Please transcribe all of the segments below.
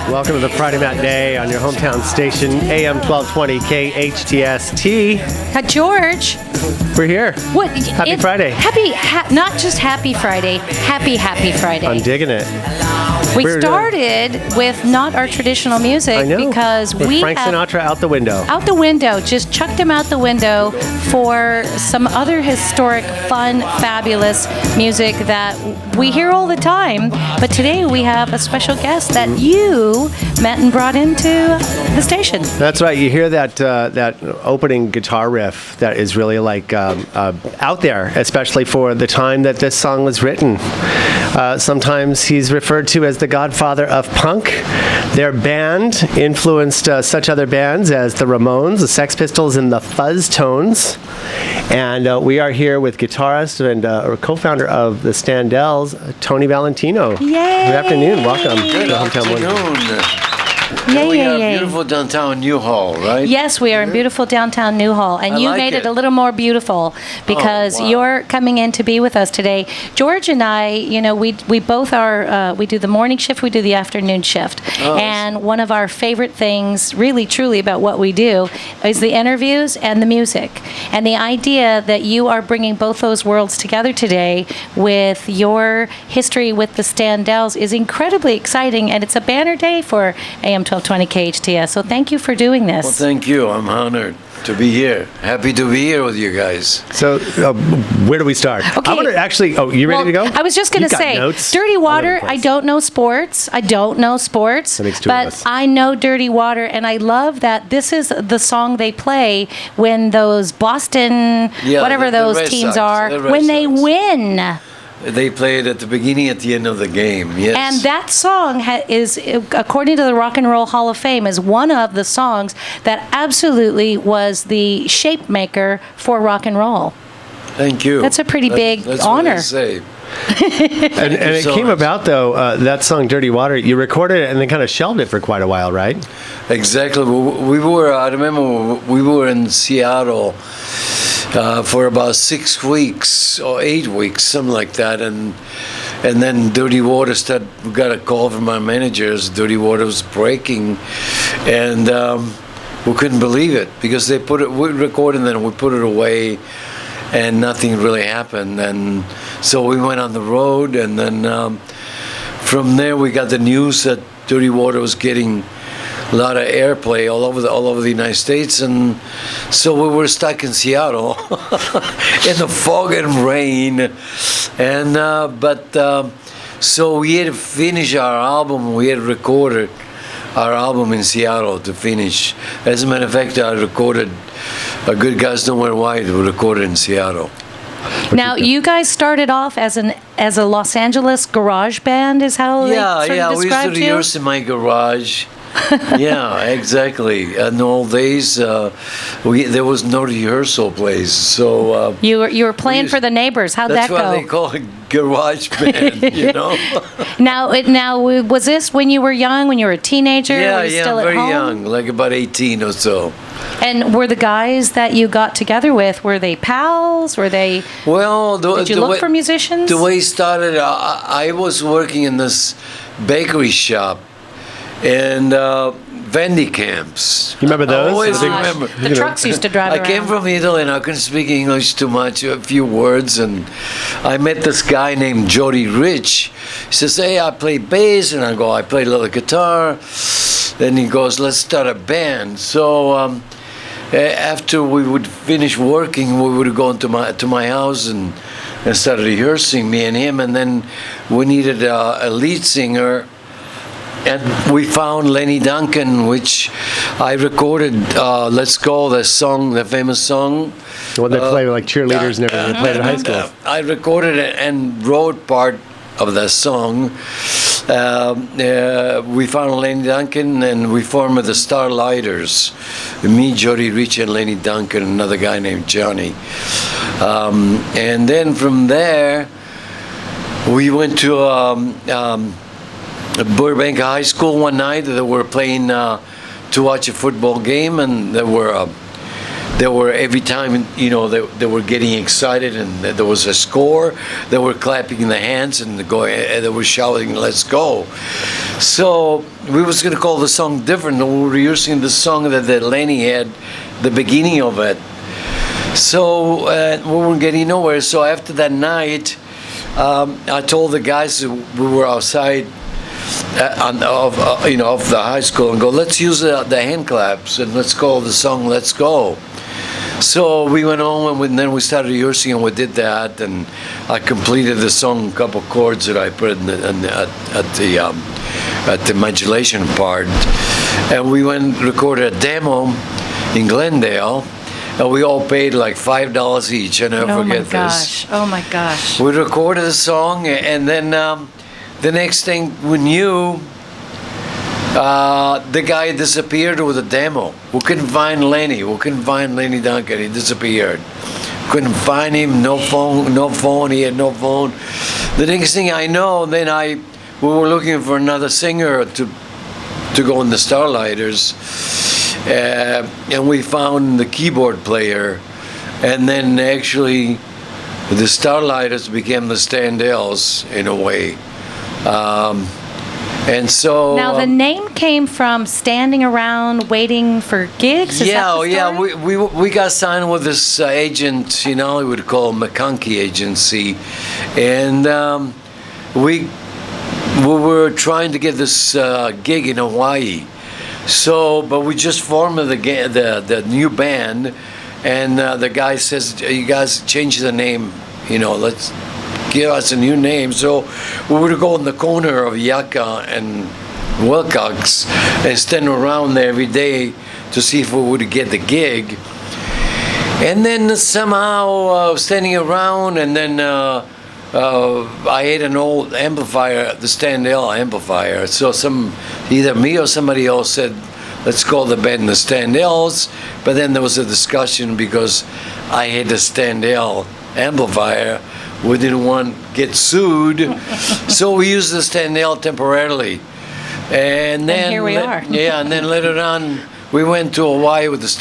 Welcome to the Friday Matinee on your hometown station, AM 1220 KHTS. George. We're here. What? Happy Friday. Not just happy Friday, happy Friday. I'm digging it. We started with not our traditional music because with Frank Sinatra out the window. Out the window. Just chucked him out the window for some other historic, fun, fabulous music that we hear all the time. But today we have a special guest that you met and brought into the station. That's right. You hear that opening guitar riff that is really like out there, especially for the time that this song was written. Sometimes he's referred to as the godfather of punk. Their band influenced such other bands as the Ramones, the Sex Pistols, and the Fuzz Tones. And we are here with guitarist and co-founder of the Standells, Tony Valentino. Yay! Good afternoon. Welcome to the Hometown afternoon. We are beautiful downtown Newhall, right? Yes, we are in beautiful downtown Newhall, and you made it a little more beautiful because you're coming in to be with us today. George and I, we both are. We do the morning shift, we do the afternoon shift, and one of our favorite things, really truly, about what we do is the interviews and the music, and the idea that you are bringing both those worlds together today with your history with the Standells is incredibly exciting, and it's a banner day for AM 1220 KHTS. So thank you for doing this. Well, thank you. I'm honored to be here. Happy to be here with you guys. So, where do we start? Okay. I'm going to actually, you ready to go? I was just going to say, notes Dirty Water, I don't know sports. That makes two of us. I know Dirty Water, and I love that this is the song they play when those Boston, those teams are, when they win. They play it at the beginning, at the end of the game, yes. And that song is, according to the Rock and Roll Hall of Fame, is one of the songs that absolutely was the shape maker for rock and roll. Thank you. That's a pretty big honor. That's what I say. and it came about, though, that song, Dirty Water, you recorded it and then kind of shelved it for quite a while, right? Exactly. I remember we were in Seattle for about 6 weeks or 8 weeks, something like that, and then Dirty Water we got a call from our managers. Dirty Water was breaking, and we couldn't believe it because we recorded and then we put it away, and nothing really happened. And so we went on the road, and then from there we got the news that Dirty Water was getting a lot of airplay all over the United States, and so we were stuck in Seattle in the fog and rain, and so we had to finish our album. We had recorded our album in Seattle to finish. As a matter of fact, I recorded "A Good Guys Don't Wear White." We recorded in Seattle. Now, you guys started off as a Los Angeles garage band, is how they sort of described we used to rehearse in my garage. Yeah, exactly. In the old days, there was no rehearsal place, so you were playing for the neighbors. How'd that go? That's why they call it garage band, Now, was this when you were young, when you were a teenager? Yeah, still very at home? young, like about 18 or so. And were the guys that you got together with, were they pals? Were they? Well, did you look for musicians? The way it started, I was working in this bakery shop. And Vendy camps. You remember those? I always remember. The trucks used to drive around. I came from Italy and I couldn't speak English too much, a few words, and I met this guy named Jody Rich. He says, "Hey, I play bass," and I go, "I play a little guitar." Then he goes, "Let's start a band." So after we would finish working, we would go into my house and start rehearsing, me and him, and then we needed a lead singer. And we found Lenny Duncan, which I recorded, Let's Go, the famous song. The one they play with like cheerleaders and everything. They played in high school. I recorded it and wrote part of that song. We found Lenny Duncan and we formed the Starlighters. Me, Jody Rich, and Lenny Duncan, another guy named Johnny. And then from there, we went to Burbank High School one night. They were playing to watch a football game, and they they were every time, they were getting excited and there was a score, they wwere clapping the hands and they were shouting, "Let's go!" So we was gonna call the song different. We were using the song that Lenny had, the beginning of it. So we weren't getting nowhere. So after that night, I told the guys who were outside of the high school and go, "Let's use the hand claps and let's call the song 'Let's Go.'" So we went home and then we started rehearsing and we did that, and I completed the song, a couple chords that I put at the modulation part, and we went and recorded a demo in Glendale. And we all paid like $5 each. I never forget this. Oh my gosh. We recorded the song, and then the next thing we knew, the guy disappeared with a demo. We couldn't find Lenny. We couldn't find Lenny Duncan. He disappeared. Couldn't find him. No phone. He had no phone. The next thing I know, we were looking for another singer to go in the Starlighters. And we found the keyboard player, and then actually the Starlighters became the Standells in a way. And so now the name came from standing around waiting for gigs. Is that the story? We got signed with this agent in Hollywood called McConkey Agency, and we were trying to get this gig in Hawaii. So, but we just formed the new band, and the guy says, "You guys change the name, let's give us a new name." So we would go in the corner of Yucca and Wilcox and stand around there every day to see if we would get the gig. And then somehow standing around, and then I had an old amplifier, the Standell amplifier. So either me or somebody else said, "Let's call the band the Standells." But then there was a discussion because I had the Standell amplifier. We didn't want to get sued, so we used the Standell temporarily. And then here we are. Yeah, and then later on, we went to Hawaii with the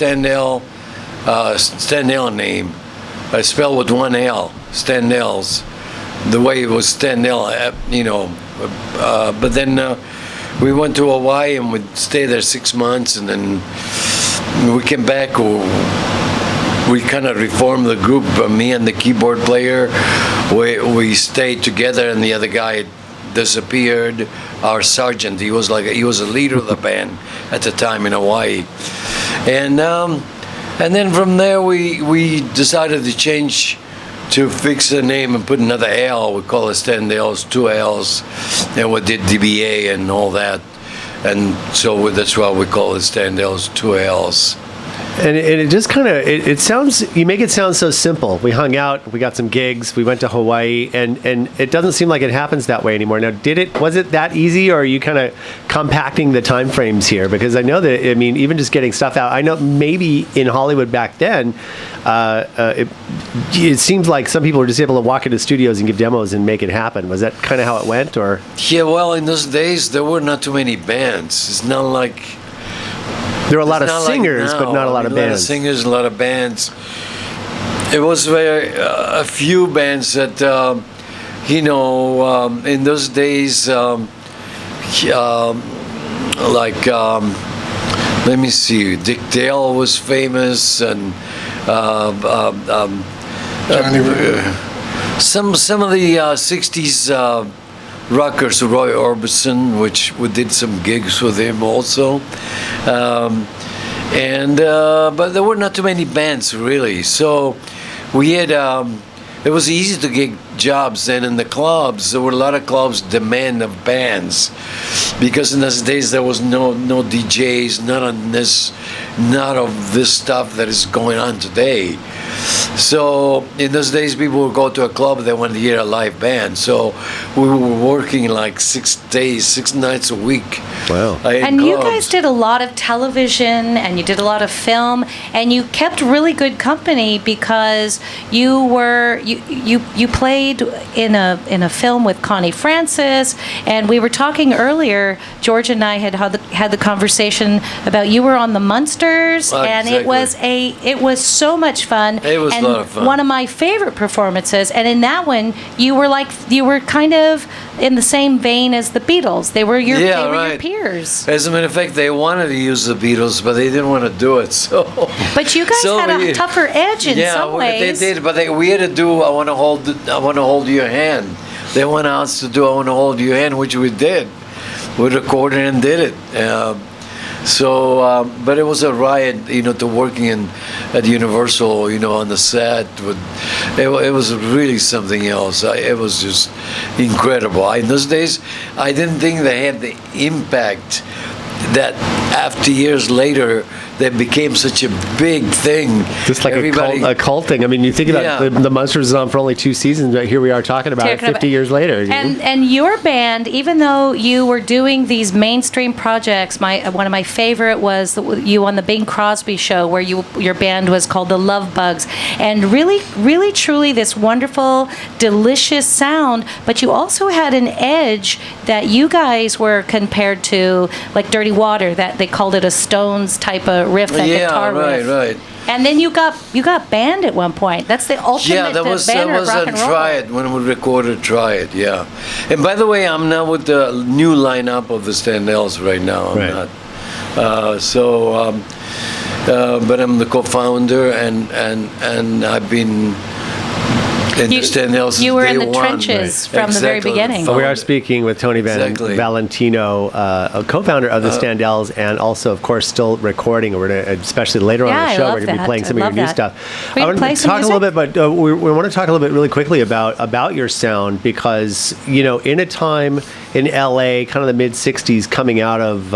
Standell name. I spelled with one L, Standells. The way it was Standell, but then we went to Hawaii and we stayed there 6 months, and then we came back. We kind of reformed the group. Me and the keyboard player, we stayed together, and the other guy disappeared. Our sergeant, he was a leader of the band at the time in Hawaii, and then from there we decided to change. To fix the name and put another L, we call it Standells, 2 L's, and we did DBA and all that, and so that's why we call it Standells, 2 L's. And it just kind of, it sounds, you make it sound so simple. We hung out, we got some gigs, we went to Hawaii, and it doesn't seem like it happens that way anymore. Now, was it that easy, or are you kind of compacting the time frames here? Because I know that, even just getting stuff out, I know maybe in Hollywood back then, it seems like some people were just able to walk into studios and give demos and make it happen. Was that kind of how it went, or? Yeah, well, in those days, there were not too many bands. It's not like... There were a lot of singers, but not a lot of bands. A lot of singers, a lot of bands. It was a few bands that, in those days, let me see, Dick Dale was famous, and some of the 60s rockers, Roy Orbison, which we did some gigs with him also, but there were not too many bands really. So we had it was easy to get jobs then in the clubs. There were a lot of clubs demand of bands, because in those days there was no DJs, none of this stuff that is going on today. So in those days, people would go to a club, they wanted to hear a live band. So we were working like 6 days, 6 nights a week. Wow. And you guys did a lot of television, and you did a lot of film, and you kept really good company because you played in a film with Connie Francis, and we were talking earlier. George and I had the conversation about you were on the Munsters, and exactly. it was so much fun. It was and a lot of fun. One of my favorite performances, and in that one you were kind of in the same vein as the Beatles. They were your peers. As a matter of fact, they wanted to use the Beatles, but they didn't want to do it. So, but you guys had a tougher edge in some ways. They did, but we had to do. I want to hold your hand. They wanted us to do. I want to hold your hand, which we did. We recorded and did it. But it was a riot, to working at Universal, on the set. It was really something else. It was just incredible. In those days, I didn't think they had the impact that after years later, that became such a big thing. Just like a cult thing. I mean, you think about the Munsters is on for only 2 seasons, but here we are talking about it 50 years later. And your band, even though you were doing these mainstream projects, one of my favorite was you on the Bing Crosby show, where your band was called the Love Bugs, and really, really, truly this wonderful, delicious sound. But you also had an edge that you guys were compared to, like Dirty Water, that they called it a Stones type of riff, that guitar riff. Right. And then you got banned at one point. That's the ultimate banner of rock and roll. Try It, when we recorded Try It, yeah. And by the way, I'm now with the new lineup of the Standells right now. I'm not. But I'm the co-founder, and I've been You were in the trenches from the very beginning. We are speaking with Tony Valentino, a co-founder of the Standells, and also, of course, still recording. We're going to, especially later on in the show, we're going to be playing some of your new stuff. I want to talk a little bit, but we want to talk a little bit really quickly about your sound, because in a time in LA, kind of the mid '60s, coming out of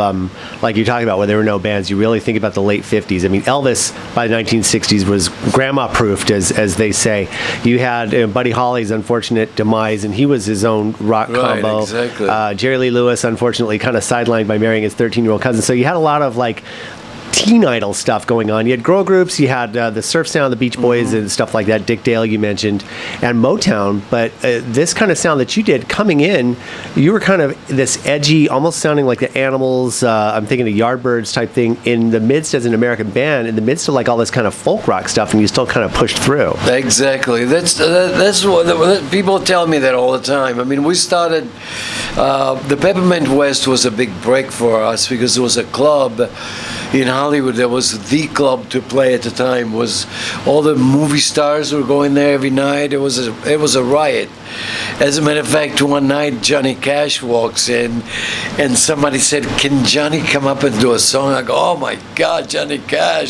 like you're talking about, where there were no bands. You really think about the late '50s. I mean, Elvis by the 1960s was grandma-proofed, as they say. You had Buddy Holly's unfortunate demise, and he was his own rock combo. Exactly. Jerry Lee Lewis, unfortunately, kind of sidelined by marrying his 13-year-old cousin. So you had a lot of teen idol stuff going on. You had girl groups, you had the surf sound, the Beach Boys, and stuff like that. Dick Dale, you mentioned, and Motown. But this kind of sound that you did coming in, you were kind of this edgy, almost sounding like the Animals. I'm thinking of Yardbirds type thing in the midst as an American band, in the midst of all this kind of folk rock stuff, and you still kind of pushed through. Exactly. That's what people tell me that all the time. I mean, we started. The Peppermint West was a big break for us because it was a club in Hollywood. That was the club to play at the time. Was all the movie stars were going there every night. It was a riot. As a matter of fact, one night Johnny Cash walks in, and somebody said, "Can Johnny come up and do a song?" I go, "Oh my God, Johnny Cash!"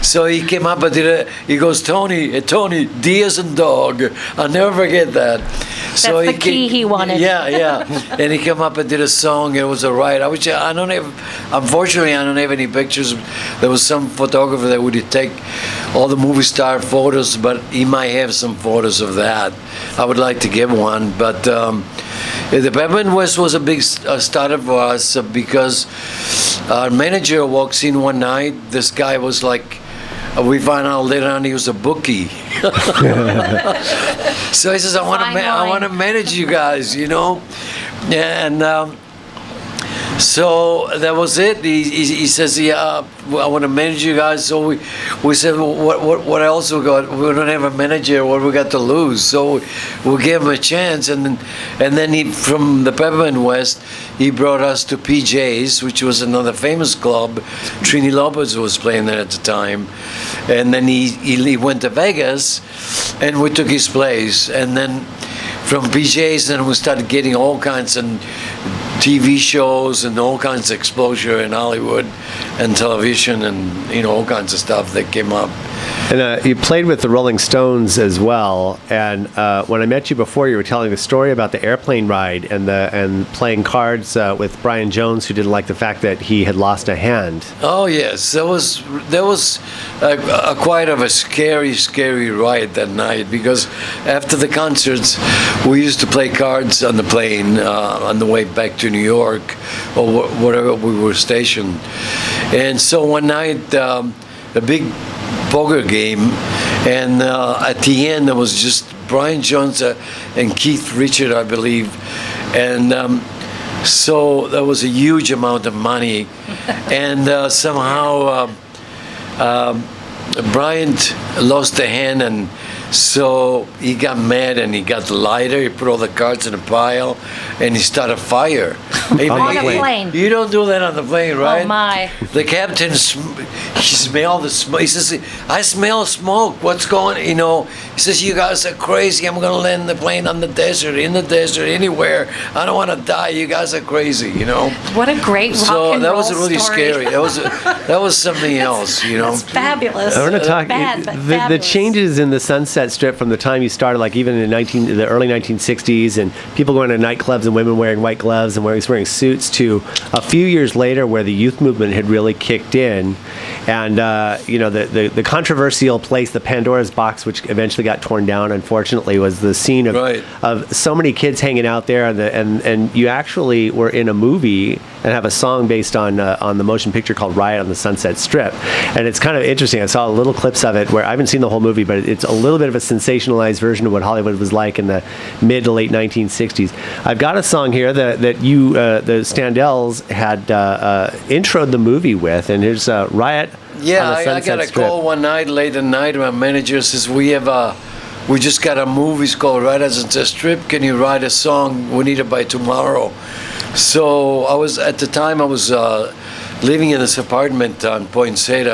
So he came up and did it. He goes, "Tony, D as in dog." I'll never forget that. That's the key he wanted. Yeah. And he came up and did a song. It was a riot. Unfortunately, I don't have any pictures. There was some photographer that would take all the movie star photos, but he might have some photos of that. I would like to get one. But the Peppermint West was a big starter for us because our manager walks in one night. This guy was like, we find out later on he was a bookie. So he says, I want to manage you guys, And so that was it. He says, "Yeah, I want to manage you guys." So we said, well, "What else we got? We don't have a manager. What we got to lose?" So we gave him a chance, and then he, from the Peppermint West, he brought us to PJ's, which was another famous club. Trini Lopez was playing there at the time, and then he went to Vegas, and we took his place, and then from PJ's, then we started getting all kinds of TV shows and all kinds of exposure in Hollywood and television and all kinds of stuff that came up. And you played with the Rolling Stones as well. And when I met you before, you were telling the story about the airplane ride and playing cards with Brian Jones, who didn't like the fact that he had lost a hand. Oh yes, that was quite of a scary ride that night, because after the concerts, we used to play cards on the plane on the way back to New York or wherever we were stationed. And so one night, a big poker game, and at the end there was just Brian Jones and Keith Richard, I believe, and so that was a huge amount of money, and somehow Brian lost a hand, and so he got mad and he got the lighter, he put all the cards in a pile, and he started a fire. Hey, on a plane. You don't do that on the plane, right? Oh my. The captain, he smelled the smoke. He says, I smell smoke. What's going, you know? He says, you guys are crazy. I'm going to land the plane on the desert, in the desert, anywhere. I don't want to die. You guys are crazy, you know? What a great rock So and that roll was really story. scary. That was something else, you know? That's fabulous. I want to talk Bad, but the fabulous. changes in the Sunset Strip from the time you started, like even in the early 1960s, and people going to nightclubs and women wearing white gloves and wearing suits, to a few years later where the youth movement had really kicked in, and the controversial place, the Pandora's Box, which eventually got torn down, unfortunately, was the scene of so many kids hanging out there, and you actually were in a movie and have a song based on the motion picture called Riot on the Sunset Strip. And it's kind of interesting. I saw little clips of it where I haven't seen the whole movie, but it's a little bit of a sensationalized version of what Hollywood was like in the mid to late 1960s. I've got a song here that you, the Standells, had introed the movie with, and here's Riot Yeah, on the I Sunset got a Strip. call one night, late at night. My manager says, we just got a movie called Right as It's a Strip. Can you write a song? We need it by tomorrow. So at the time I was living in this apartment on Poinsett,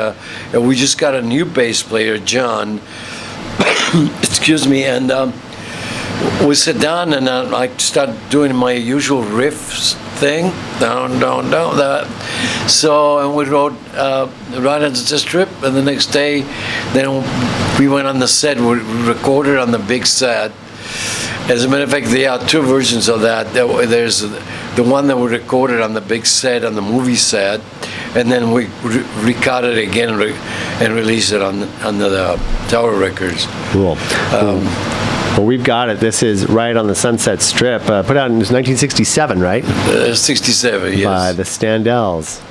and we just got a new bass player, John. Excuse me, and we sit down and I start doing my usual riffs thing, down, that. So, and we wrote Right as a Strip, and the next day, then we went on the set, we recorded on the big set. As a matter of fact, there are two versions of that. There's the one that we recorded on the big set, on the movie set, and then we recorded it again and released it on the Tower Records. Cool. Well, we've got it. This is Right on the Sunset Strip, put out in 1967, right? 67, yes. By the Standells.